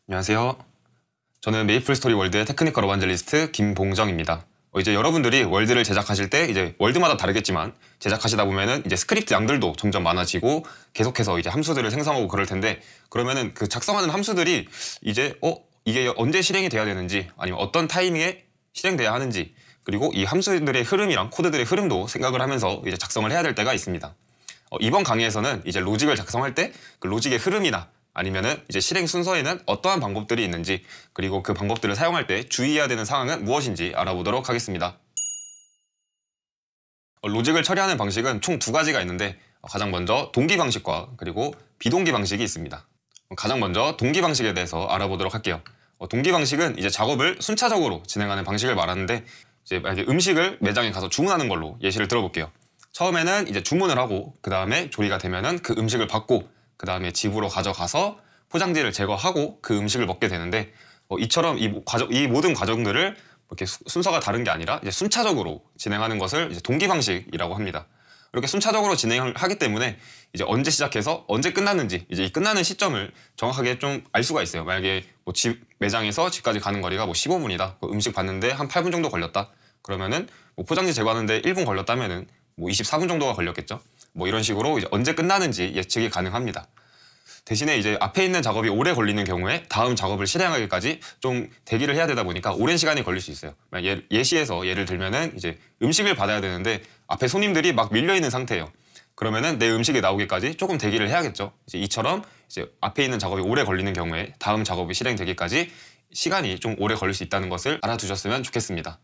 안녕하세요. 저는 메이플스토리 월드의 테크니컬 어반젤리스트 김봉정입니다. 이제 여러분들이 월드를 제작하실 때 이제 월드마다 다르겠지만 제작하시다 보면은 이제 스크립트 양들도 점점 많아지고 계속해서 이제 함수들을 생성하고 그럴 텐데, 그러면은 그 작성하는 함수들이 이제 이게 언제 실행이 돼야 되는지, 아니면 어떤 타이밍에 실행돼야 하는지, 그리고 이 함수들의 흐름이랑 코드들의 흐름도 생각을 하면서 이제 작성을 해야 될 때가 있습니다. 이번 강의에서는 이제 로직을 작성할 때 그 로직의 흐름이나 아니면은 이제 실행 순서에는 어떠한 방법들이 있는지, 그리고 그 방법들을 사용할 때 주의해야 되는 상황은 무엇인지 알아보도록 하겠습니다. 로직을 처리하는 방식은 총 두 가지가 있는데, 가장 먼저 동기 방식과 그리고 비동기 방식이 있습니다. 가장 먼저 동기 방식에 대해서 알아보도록 할게요. 동기 방식은 이제 작업을 순차적으로 진행하는 방식을 말하는데, 이제 만약에 음식을 매장에 가서 주문하는 걸로 예시를 들어볼게요. 처음에는 이제 주문을 하고, 그 다음에 조리가 되면은 그 음식을 받고, 그 다음에 집으로 가져가서 포장지를 제거하고 그 음식을 먹게 되는데, 이처럼 이 모든 과정들을 이렇게 순서가 다른 게 아니라 이제 순차적으로 진행하는 것을 이제 동기 방식이라고 합니다. 이렇게 순차적으로 진행을 하기 때문에 이제 언제 시작해서 언제 끝났는지, 이제 이 끝나는 시점을 정확하게 좀 알 수가 있어요. 만약에 뭐 매장에서 집까지 가는 거리가 뭐 15분이다. 음식 봤는데 한 8분 정도 걸렸다. 그러면은 뭐 포장지 제거하는데 1분 걸렸다면은 뭐 24분 정도가 걸렸겠죠. 뭐 이런 식으로 이제 언제 끝나는지 예측이 가능합니다. 대신에 이제 앞에 있는 작업이 오래 걸리는 경우에 다음 작업을 실행하기까지 좀 대기를 해야 되다 보니까 오랜 시간이 걸릴 수 있어요. 예시에서 예를 들면은 이제 음식을 받아야 되는데 앞에 손님들이 막 밀려 있는 상태예요. 그러면은 내 음식이 나오기까지 조금 대기를 해야겠죠. 이제 이처럼 이제 앞에 있는 작업이 오래 걸리는 경우에 다음 작업이 실행되기까지 시간이 좀 오래 걸릴 수 있다는 것을 알아두셨으면 좋겠습니다.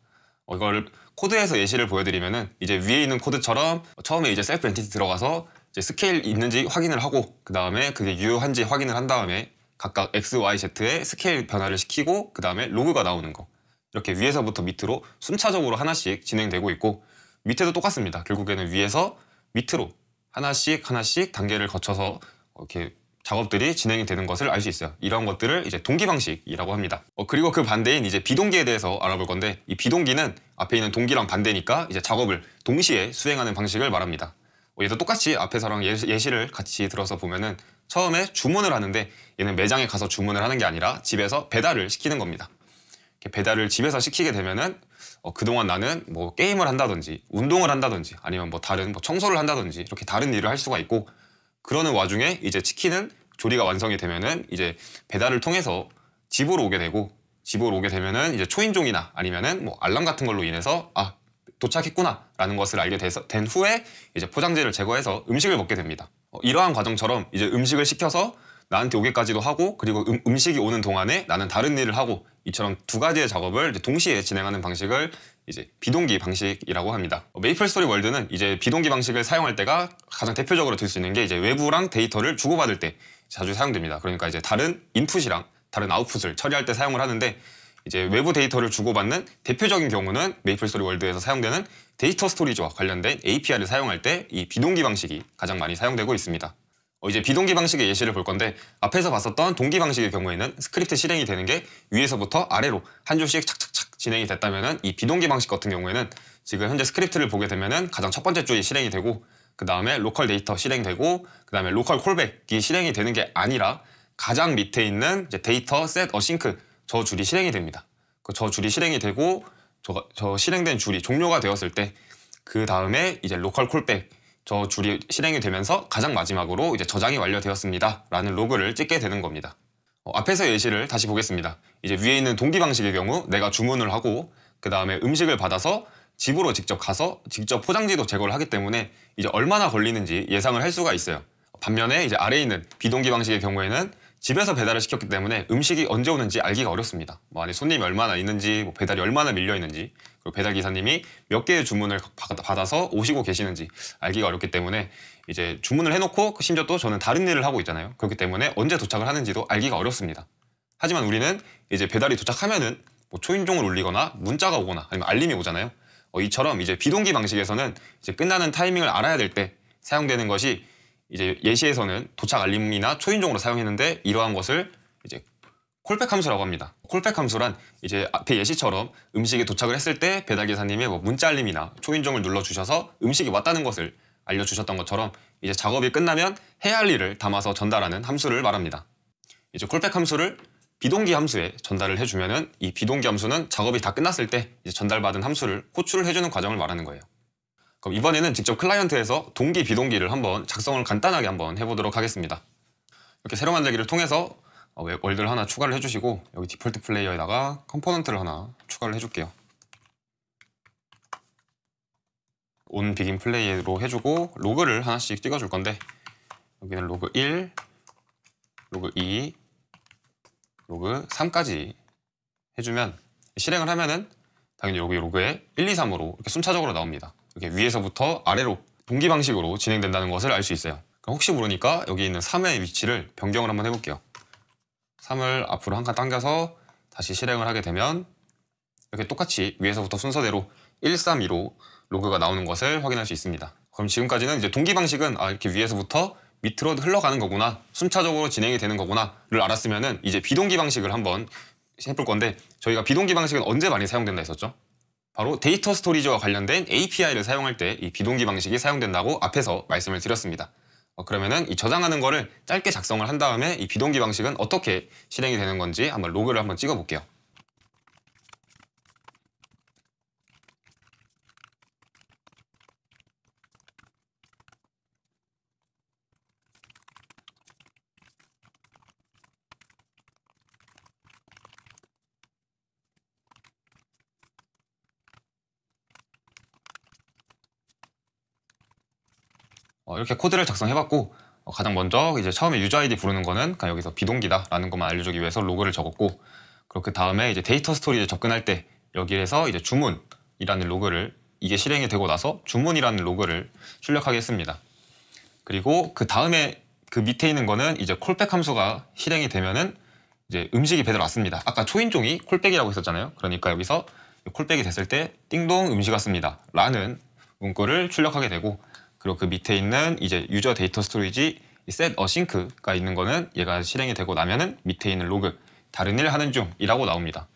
이걸 코드에서 예시를 보여드리면은 이제 위에 있는 코드처럼 처음에 이제 셀프 엔티티 들어가서 이제 스케일 있는지 확인을 하고, 그 다음에 그게 유효한지 확인을 한 다음에 각각 X, Y, Z의 스케일 변화를 시키고, 그 다음에 로그가 나오는 거. 이렇게 위에서부터 밑으로 순차적으로 하나씩 진행되고 있고, 밑에도 똑같습니다. 결국에는 위에서 밑으로 하나씩 단계를 거쳐서 이렇게 작업들이 진행이 되는 것을 알 수 있어요. 이런 것들을 이제 동기 방식이라고 합니다. 그리고 그 반대인 이제 비동기에 대해서 알아볼 건데, 이 비동기는 앞에 있는 동기랑 반대니까 이제 작업을 동시에 수행하는 방식을 말합니다. 얘도 똑같이 앞에서랑 예시를 같이 들어서 보면은 처음에 주문을 하는데, 얘는 매장에 가서 주문을 하는 게 아니라 집에서 배달을 시키는 겁니다. 배달을 집에서 시키게 되면은 그동안 나는 뭐 게임을 한다든지 운동을 한다든지 아니면 뭐 다른 청소를 한다든지 이렇게 다른 일을 할 수가 있고, 그러는 와중에 이제 치킨은 조리가 완성이 되면은 이제 배달을 통해서 집으로 오게 되고, 집으로 오게 되면은 이제 초인종이나 아니면은 뭐 알람 같은 걸로 인해서 도착했구나 라는 것을 알게 된 후에 이제 포장지를 제거해서 음식을 먹게 됩니다. 이러한 과정처럼 이제 음식을 시켜서 나한테 오게까지도 하고, 그리고 음식이 오는 동안에 나는 다른 일을 하고, 이처럼 두 가지의 작업을 이제 동시에 진행하는 방식을 이제 비동기 방식이라고 합니다. 메이플스토리 월드는 이제 비동기 방식을 사용할 때가 가장 대표적으로 들 수 있는 게 이제 외부랑 데이터를 주고받을 때 자주 사용됩니다. 그러니까 이제 다른 인풋이랑 다른 아웃풋을 처리할 때 사용을 하는데, 이제 외부 데이터를 주고받는 대표적인 경우는 메이플스토리 월드에서 사용되는 데이터 스토리지와 관련된 API를 사용할 때 이 비동기 방식이 가장 많이 사용되고 있습니다. 이제 비동기 방식의 예시를 볼 건데, 앞에서 봤었던 동기 방식의 경우에는 스크립트 실행이 되는 게 위에서부터 아래로 한 줄씩 착착착 진행이 됐다면은, 이 비동기 방식 같은 경우에는 지금 현재 스크립트를 보게 되면은 가장 첫 번째 줄이 실행이 되고, 그 다음에 로컬 데이터 실행되고, 그 다음에 로컬 콜백이 실행이 되는 게 아니라 가장 밑에 있는 이제 데이터 셋 어싱크 저 줄이 실행이 됩니다. 저 줄이 실행이 되고, 저 실행된 줄이 종료가 되었을 때 그 다음에 이제 로컬 콜백 저 줄이 실행이 되면서 가장 마지막으로 이제 저장이 완료되었습니다 라는 로그를 찍게 되는 겁니다. 앞에서 예시를 다시 보겠습니다. 이제 위에 있는 동기 방식의 경우 내가 주문을 하고, 그 다음에 음식을 받아서 집으로 직접 가서 직접 포장지도 제거를 하기 때문에 이제 얼마나 걸리는지 예상을 할 수가 있어요. 반면에 이제 아래에 있는 비동기 방식의 경우에는 집에서 배달을 시켰기 때문에 음식이 언제 오는지 알기가 어렵습니다. 안에 손님이 얼마나 있는지, 배달이 얼마나 밀려 있는지, 그리고 배달 기사님이 몇 개의 주문을 받아서 오시고 계시는지 알기가 어렵기 때문에 이제 주문을 해놓고, 심지어 또 저는 다른 일을 하고 있잖아요. 그렇기 때문에 언제 도착을 하는지도 알기가 어렵습니다. 하지만 우리는 이제 배달이 도착하면은 초인종을 울리거나 문자가 오거나 아니면 알림이 오잖아요. 이처럼 이제 비동기 방식에서는 이제 끝나는 타이밍을 알아야 될 때 사용되는 것이, 이제 예시에서는 도착 알림이나 초인종으로 사용했는데, 이러한 것을 이제 콜백 함수라고 합니다. 콜백 함수란 이제 앞에 예시처럼 음식이 도착을 했을 때 배달 기사님이 문자 알림이나 초인종을 눌러주셔서 음식이 왔다는 것을 알려주셨던 것처럼, 이제 작업이 끝나면 해야 할 일을 담아서 전달하는 함수를 말합니다. 이제 콜백 함수를 비동기 함수에 전달을 해주면은 이 비동기 함수는 작업이 다 끝났을 때 이제 전달받은 함수를 호출을 해주는 과정을 말하는 거예요. 그럼 이번에는 직접 클라이언트에서 동기, 비동기를 한번 작성을 간단하게 한번 해보도록 하겠습니다. 이렇게 새로 만들기를 통해서 월드를 하나 추가를 해주시고 여기 디폴트 플레이어에다가 컴포넌트를 하나 추가를 해줄게요. 온 비긴 플레이로 해주고 로그를 하나씩 찍어줄 건데 여기는 로그 1, 로그 2, 로그 3까지 해주면 실행을 하면은 당연히 여기 로그에 1, 2, 3으로 이렇게 순차적으로 나옵니다. 이렇게 위에서부터 아래로 동기 방식으로 진행된다는 것을 알 수 있어요. 그럼 혹시 모르니까 여기 있는 3의 위치를 변경을 한번 해볼게요. 3을 앞으로 한 칸 당겨서 다시 실행을 하게 되면 이렇게 똑같이 위에서부터 순서대로 1, 3, 2로 로그가 나오는 것을 확인할 수 있습니다. 그럼 지금까지는 이제 동기 방식은 이렇게 위에서부터 밑으로 흘러가는 거구나, 순차적으로 진행이 되는 거구나를 알았으면은 이제 비동기 방식을 한번 해볼 건데 저희가 비동기 방식은 언제 많이 사용된다 했었죠? 바로 데이터 스토리지와 관련된 API를 사용할 때 이 비동기 방식이 사용된다고 앞에서 말씀을 드렸습니다. 그러면은 이 저장하는 거를 짧게 작성을 한 다음에 이 비동기 방식은 어떻게 실행이 되는 건지 한번 로그를 한번 찍어 볼게요. 이렇게 코드를 작성해봤고 가장 먼저 이제 처음에 유저 아이디 부르는 거는 그냥 여기서 비동기다라는 것만 알려주기 위해서 로그를 적었고 그리고 그 다음에 이제 데이터 스토리에 접근할 때 여기에서 이제 주문이라는 로그를 이게 실행이 되고 나서 주문이라는 로그를 출력하게 했습니다. 그리고 그 다음에 그 밑에 있는 거는 이제 콜백 함수가 실행이 되면은 이제 음식이 배달 왔습니다. 아까 초인종이 콜백이라고 했었잖아요. 그러니까 여기서 콜백이 됐을 때 띵동 음식 왔습니다 라는 문구를 출력하게 되고 그리고 그 밑에 있는 이제 유저 데이터 스토리지 set async가 있는 거는 얘가 실행이 되고 나면은 밑에 있는 로그 다른 일 하는 중이라고 나옵니다.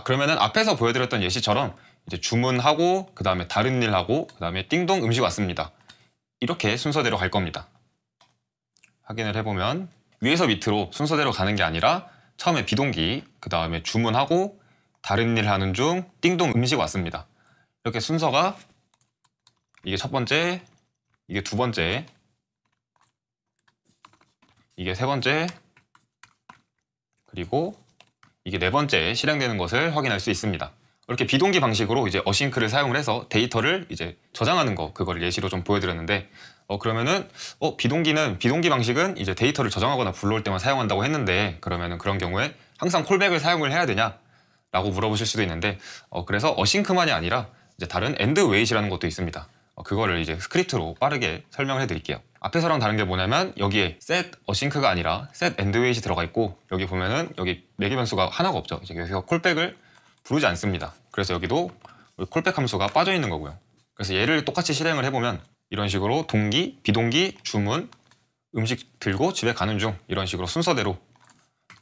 그러면은 앞에서 보여드렸던 예시처럼 이제 주문하고 그 다음에 다른 일 하고 그 다음에 띵동 음식 왔습니다. 이렇게 순서대로 갈 겁니다. 확인을 해보면 위에서 밑으로 순서대로 가는 게 아니라 처음에 비동기 그 다음에 주문하고 다른 일 하는 중 띵동 음식 왔습니다. 이렇게 순서가 이게 첫 번째, 이게 두 번째, 이게 세 번째, 그리고 이게 네 번째 실행되는 것을 확인할 수 있습니다. 이렇게 비동기 방식으로 이제 어싱크를 사용을 해서 데이터를 이제 저장하는 거 그거를 예시로 좀 보여드렸는데 그러면은 비동기 방식은 이제 데이터를 저장하거나 불러올 때만 사용한다고 했는데 그러면은 그런 경우에 항상 콜백을 사용을 해야 되냐? 라고 물어보실 수도 있는데 그래서 어싱크만이 아니라 이제 다른 end wait이라는 것도 있습니다. 그거를 이제 스크립트로 빠르게 설명을 해드릴게요. 앞에서랑 다른 게 뭐냐면 여기에 set async가 아니라 set end wait이 들어가 있고 여기 보면은 여기 매개 변수가 하나가 없죠. 이제 여기서 콜백을 부르지 않습니다. 그래서 여기도 콜백 함수가 빠져 있는 거고요. 그래서 얘를 똑같이 실행을 해보면 이런 식으로 동기, 비동기, 주문, 음식 들고 집에 가는 중 이런 식으로 순서대로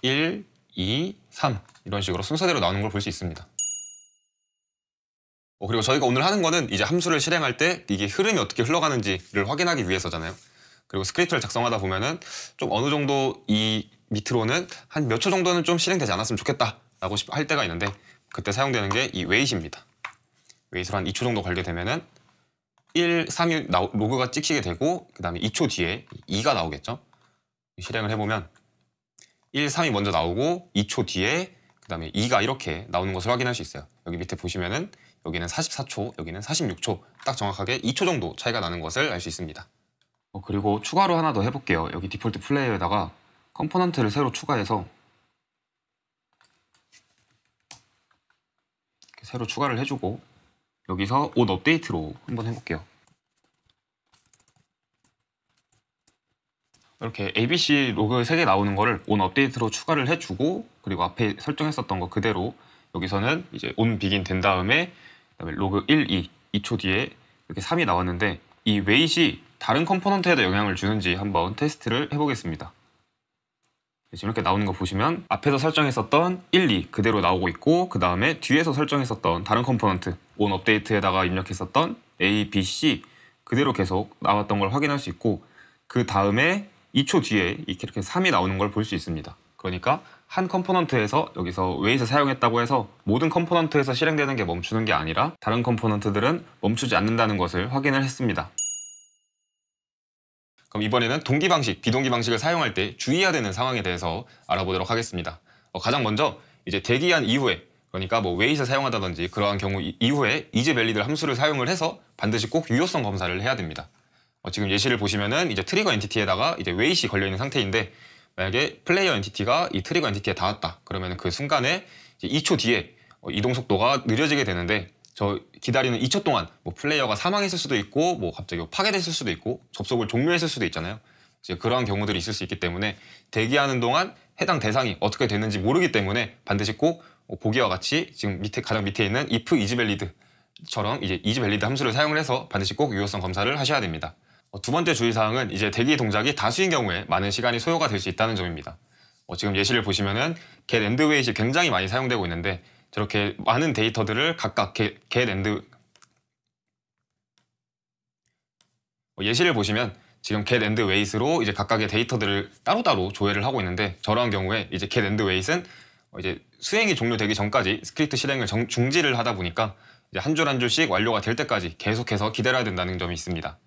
1, 2, 3 이런 식으로 순서대로 나오는 걸 볼 수 있습니다. 그리고 저희가 오늘 하는 거는 이제 함수를 실행할 때 이게 흐름이 어떻게 흘러가는지를 확인하기 위해서잖아요. 그리고 스크립트를 작성하다 보면은 좀 어느 정도 이 밑으로는 한 몇 초 정도는 좀 실행되지 않았으면 좋겠다 라고 할 때가 있는데 그때 사용되는 게 이 웨이트입니다. 웨이트로 한 2초 정도 걸게 되면은 1, 3이 로그가 찍히게 되고 그 다음에 2초 뒤에 2가 나오겠죠. 실행을 해보면 1, 3이 먼저 나오고 2초 뒤에 그 다음에 2가 이렇게 나오는 것을 확인할 수 있어요. 여기 밑에 보시면은 여기는 44초, 여기는 46초 딱 정확하게 2초 정도 차이가 나는 것을 알 수 있습니다. 그리고 추가로 하나 더 해볼게요. 여기 디폴트 플레이어에다가 컴포넌트를 새로 추가해서 이렇게 새로 추가를 해주고 여기서 on 업데이트로 한번 해볼게요. 이렇게 ABC 로그 3개 나오는 거를 on 업데이트로 추가를 해주고 그리고 앞에 설정했었던 거 그대로 여기서는 이제 on begin 된 다음에 그다음에 로그 1, 2초 뒤에 이렇게 3이 나왔는데 이 웨이트이 다른 컴포넌트에도 영향을 주는지 한번 테스트를 해보겠습니다. 지금 이렇게 나오는 거 보시면 앞에서 설정했었던 1, 2 그대로 나오고 있고 그 다음에 뒤에서 설정했었던 다른 컴포넌트 on 업데이트에다가 입력했었던 A, B, C 그대로 계속 나왔던 걸 확인할 수 있고 그 다음에 2초 뒤에 이렇게 3이 나오는 걸 볼 수 있습니다. 그러니까 한 컴포넌트에서 여기서 웨이트을 사용했다고 해서 모든 컴포넌트에서 실행되는 게 멈추는 게 아니라 다른 컴포넌트들은 멈추지 않는다는 것을 확인을 했습니다. 그럼 이번에는 동기 방식, 비동기 방식을 사용할 때 주의해야 되는 상황에 대해서 알아보도록 하겠습니다. 가장 먼저 이제 대기한 이후에, 그러니까 뭐 웨이트을 사용하다든지 그러한 경우 이후에 isValid 함수를 사용을 해서 반드시 꼭 유효성 검사를 해야 됩니다. 지금 예시를 보시면은 이제 트리거 엔티티에다가 이제 웨이트이 걸려 있는 상태인데, 만약에 플레이어 엔티티가 이 트리거 엔티티에 닿았다 그러면 그 순간에 이제 2초 뒤에 이동 속도가 느려지게 되는데, 저 기다리는 2초 동안 뭐 플레이어가 사망했을 수도 있고 뭐 갑자기 파괴됐을 수도 있고 접속을 종료했을 수도 있잖아요. 이제 그러한 경우들이 있을 수 있기 때문에 대기하는 동안 해당 대상이 어떻게 되는지 모르기 때문에 반드시 꼭 보기와 같이 지금 가장 밑에 있는 if isValid처럼 이제 isValid 함수를 사용을 해서 반드시 꼭 유효성 검사를 하셔야 됩니다. 두 번째 주의사항은 이제 대기 동작이 다수인 경우에 많은 시간이 소요가 될 수 있다는 점입니다. 지금 예시를 보시면은 get and wait이 굉장히 많이 사용되고 있는데, 저렇게 많은 데이터들을 각각 예시를 보시면 지금 get and wait로 이제 각각의 데이터들을 따로따로 조회를 하고 있는데, 저러한 경우에 이제 get and wait은 이제 수행이 종료되기 전까지 스크립트 실행을 중지를 하다 보니까 이제 한 줄 한 줄씩 완료가 될 때까지 계속해서 기다려야 된다는 점이 있습니다.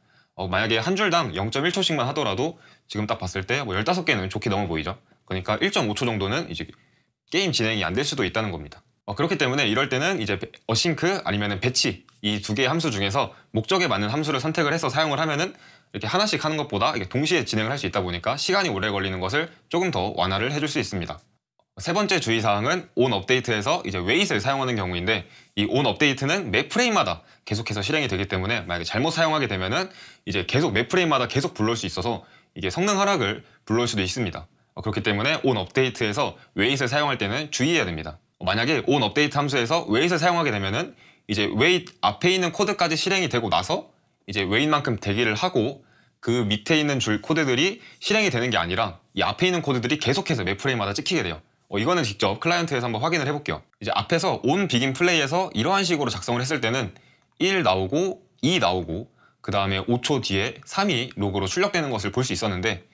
만약에 한 줄당 0.1초씩만 하더라도 지금 딱 봤을 때 뭐 15개는 좋게 넘어 보이죠. 그러니까 1.5초 정도는 이제 게임 진행이 안 될 수도 있다는 겁니다. 그렇기 때문에 이럴 때는 이제 어싱크 아니면은 배치, 이 두 개의 함수 중에서 목적에 맞는 함수를 선택을 해서 사용을 하면은 이렇게 하나씩 하는 것보다 이렇게 동시에 진행을 할 수 있다 보니까 시간이 오래 걸리는 것을 조금 더 완화를 해줄 수 있습니다. 세 번째 주의사항은 on 업데이트에서 이제 웨이트를 사용하는 경우인데, 이 on 업데이트는 매 프레임마다 계속해서 실행이 되기 때문에 만약에 잘못 사용하게 되면은 이제 계속 매 프레임마다 계속 불러올 수 있어서 이게 성능 하락을 불러올 수도 있습니다. 그렇기 때문에 on 업데이트에서 웨이트를 사용할 때는 주의해야 됩니다. 만약에 on 업데이트 함수에서 웨이트를 사용하게 되면은 이제 웨이트 앞에 있는 코드까지 실행이 되고 나서 이제 웨이트만큼 대기를 하고 그 밑에 있는 줄 코드들이 실행이 되는 게 아니라 이 앞에 있는 코드들이 계속해서 매 프레임마다 찍히게 돼요. 이거는 직접 클라이언트에서 한번 확인을 해볼게요. 이제 앞에서 on begin play에서 이러한 식으로 작성을 했을 때는 1 나오고 2 나오고 그 다음에 5초 뒤에 3이 로그로 출력되는 것을 볼 수 있었는데,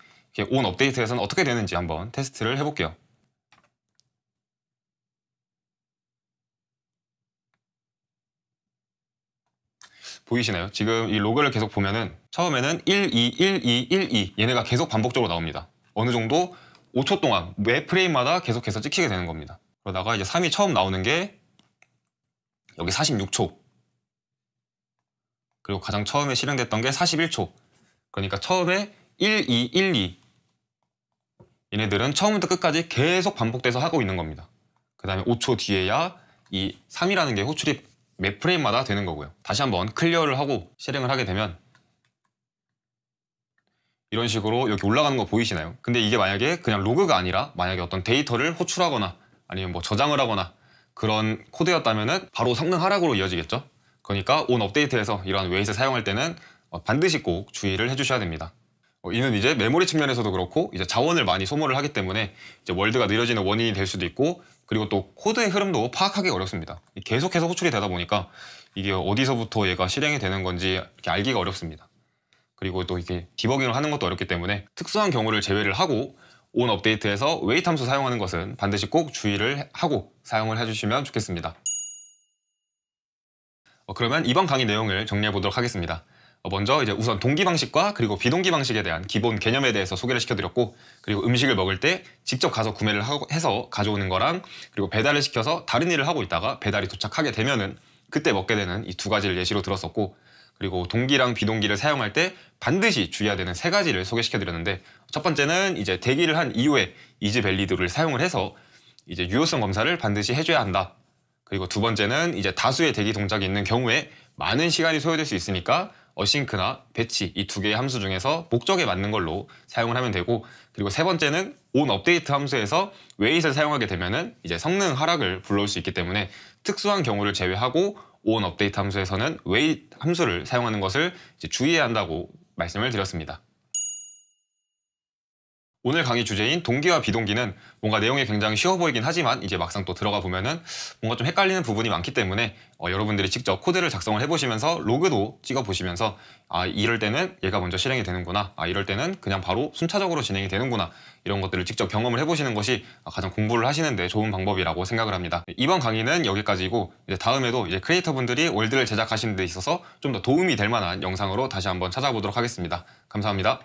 on 업데이트에서는 어떻게 되는지 한번 테스트를 해볼게요. 보이시나요? 지금 이 로그를 계속 보면은 처음에는 1, 2, 1, 2, 1, 2 얘네가 계속 반복적으로 나옵니다. 어느 정도 5초 동안 매 프레임마다 계속해서 찍히게 되는 겁니다. 그러다가 이제 3이 처음 나오는 게 여기 46초, 그리고 가장 처음에 실행됐던 게 41초. 그러니까 처음에 1, 2, 1, 2 얘네들은 처음부터 끝까지 계속 반복돼서 하고 있는 겁니다. 그 다음에 5초 뒤에야 이 3이라는 게 호출이 매 프레임마다 되는 거고요. 다시 한번 클리어를 하고 실행을 하게 되면 이런 식으로 여기 올라가는 거 보이시나요? 근데 이게 만약에 그냥 로그가 아니라 만약에 어떤 데이터를 호출하거나 아니면 뭐 저장을 하거나 그런 코드였다면은 바로 성능 하락으로 이어지겠죠? 그러니까 on 업데이트에서 이러한 웨이트를 사용할 때는 반드시 꼭 주의를 해주셔야 됩니다. 이는 이제 메모리 측면에서도 그렇고 이제 자원을 많이 소모를 하기 때문에 이제 월드가 느려지는 원인이 될 수도 있고, 그리고 또 코드의 흐름도 파악하기 어렵습니다. 계속해서 호출이 되다 보니까 이게 어디서부터 얘가 실행이 되는 건지 이렇게 알기가 어렵습니다. 그리고 또 이게 디버깅을 하는 것도 어렵기 때문에 특수한 경우를 제외를 하고 on 업데이트에서 웨이트 함수 사용하는 것은 반드시 꼭 주의를 하고 사용을 해주시면 좋겠습니다. 그러면 이번 강의 내용을 정리해 보도록 하겠습니다. 먼저 이제 우선 동기 방식과 그리고 비동기 방식에 대한 기본 개념에 대해서 소개를 시켜드렸고, 그리고 음식을 먹을 때 직접 가서 구매를 해서 가져오는 거랑, 그리고 배달을 시켜서 다른 일을 하고 있다가 배달이 도착하게 되면은 그때 먹게 되는 이 두 가지를 예시로 들었었고, 그리고 동기랑 비동기를 사용할 때 반드시 주의해야 되는 세 가지를 소개시켜드렸는데, 첫 번째는 이제 대기를 한 이후에 isValid를 사용을 해서 이제 유효성 검사를 반드시 해줘야 한다. 그리고 두 번째는 이제 다수의 대기 동작이 있는 경우에 많은 시간이 소요될 수 있으니까 어싱크나 배치 이 두 개의 함수 중에서 목적에 맞는 걸로 사용을 하면 되고, 그리고 세 번째는 on 업데이트 함수에서 웨이트를 사용하게 되면은 이제 성능 하락을 불러올 수 있기 때문에 특수한 경우를 제외하고 on 업데이트 함수에서는 웨이트 함수를 사용하는 것을 이제 주의해야 한다고 말씀을 드렸습니다. 오늘 강의 주제인 동기와 비동기는 뭔가 내용이 굉장히 쉬워 보이긴 하지만 이제 막상 또 들어가 보면은 뭔가 좀 헷갈리는 부분이 많기 때문에 여러분들이 직접 코드를 작성을 해보시면서 로그도 찍어보시면서 이럴 때는 얘가 먼저 실행이 되는구나, 이럴 때는 그냥 바로 순차적으로 진행이 되는구나, 이런 것들을 직접 경험을 해보시는 것이 가장 공부를 하시는데 좋은 방법이라고 생각을 합니다. 이번 강의는 여기까지고 이제 다음에도 이제 크리에이터분들이 월드를 제작하시는 데 있어서 좀 더 도움이 될 만한 영상으로 다시 한번 찾아보도록 하겠습니다. 감사합니다.